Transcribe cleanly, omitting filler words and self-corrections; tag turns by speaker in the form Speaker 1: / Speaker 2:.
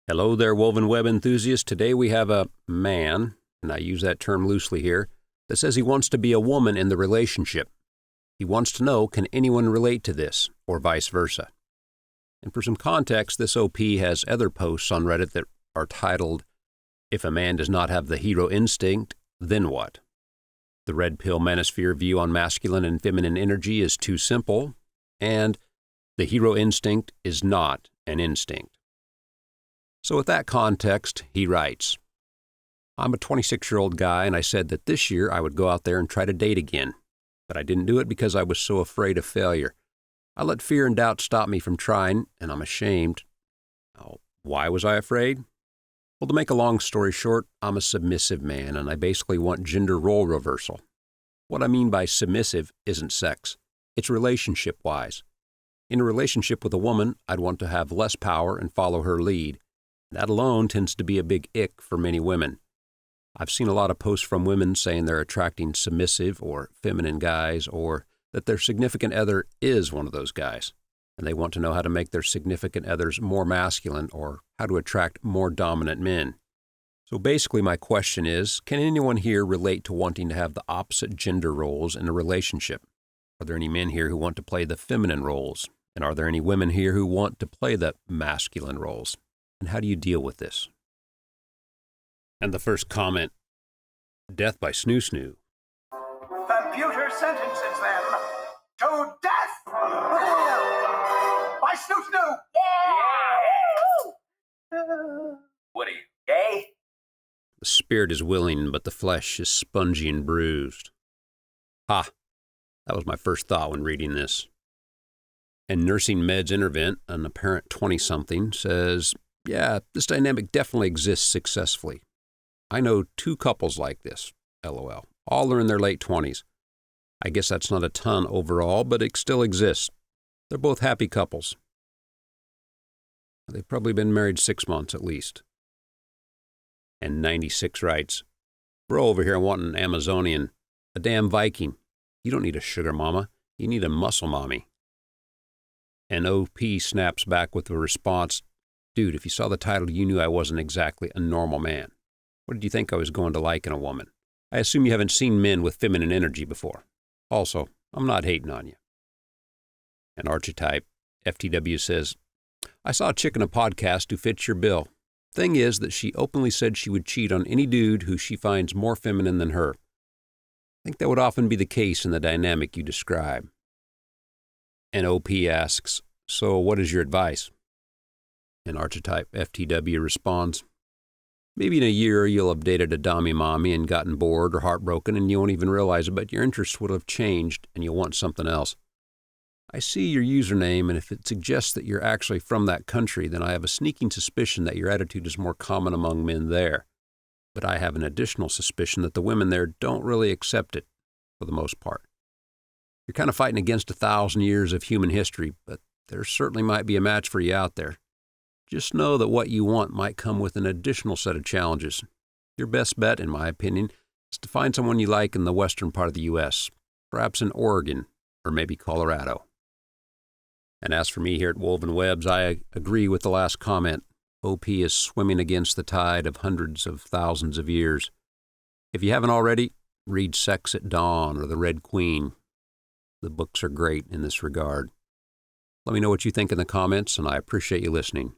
Speaker 1: Hello there, woven web enthusiasts. Today we have a man, and I use that term loosely here, that says he wants to be a woman in the relationship. He wants to know, can anyone relate to this, or vice versa? And for some context, this OP has other posts on Reddit that are titled, "If a man does not have the hero instinct, then what?" The red pill manosphere view on masculine and feminine energy is too simple, and the hero instinct is not an instinct. So with that context, he writes, "I'm a 26-year-old guy, and I said that this year I would go out there and try to date again. But I didn't do it because I was so afraid of failure. I let fear and doubt stop me from trying, and I'm ashamed." Now, why was I afraid? Well, to make a long story short, I'm a submissive man, and I basically want gender role reversal. What I mean by submissive isn't sex. It's relationship-wise. In a relationship with a woman, I'd want to have less power and follow her lead. That alone tends to be a big ick for many women. I've seen a lot of posts from women saying they're attracting submissive or feminine guys, or that their significant other is one of those guys, and they want to know how to make their significant others more masculine or how to attract more dominant men. So basically my question is, can anyone here relate to wanting to have the opposite gender roles in a relationship? Are there any men here who want to play the feminine roles? And are there any women here who want to play the masculine roles? And how do you deal with this? And the first comment, death by snoo snoo.
Speaker 2: Computer sentences them to death by snoo snoo. Yeah! What are you, gay?
Speaker 1: The spirit is willing, but the flesh is spongy and bruised. Ha! That was my first thought when reading this. And Nursing Meds Intervent, an apparent 20-something, says, yeah, this dynamic definitely exists successfully. I know 2 couples like this, LOL. All are in their late 20s. I guess that's not a ton overall, but it still exists. They're both happy couples. They've probably been married 6 months at least. And 96 writes, bro over here wanting an Amazonian, a damn Viking. You don't need a sugar mama. You need a muscle mommy. And OP snaps back with a response, dude, if you saw the title, you knew I wasn't exactly a normal man. What did you think I was going to like in a woman? I assume you haven't seen men with feminine energy before. Also, I'm not hating on you. And Archetype, FTW says, I saw a chick in a podcast who fits your bill. Thing is that she openly said she would cheat on any dude who she finds more feminine than her. I think that would often be the case in the dynamic you describe. And OP asks, so what is your advice? And Archetype FTW responds, maybe in a year you'll have dated a Dommy mommy and gotten bored or heartbroken and you won't even realize it, but your interests would have changed and you'll want something else. I see your username, and if it suggests that you're actually from that country, then I have a sneaking suspicion that your attitude is more common among men there. But I have an additional suspicion that the women there don't really accept it, for the most part. You're kind of fighting against 1,000 years of human history, but there certainly might be a match for you out there. Just know that what you want might come with an additional set of challenges. Your best bet, in my opinion, is to find someone you like in the western part of the U.S., perhaps in Oregon or maybe Colorado. And as for me here at Woven Webs, I agree with the last comment. OP is swimming against the tide of hundreds of thousands of years. If you haven't already, read Sex at Dawn or The Red Queen. The books are great in this regard. Let me know what you think in the comments, and I appreciate you listening.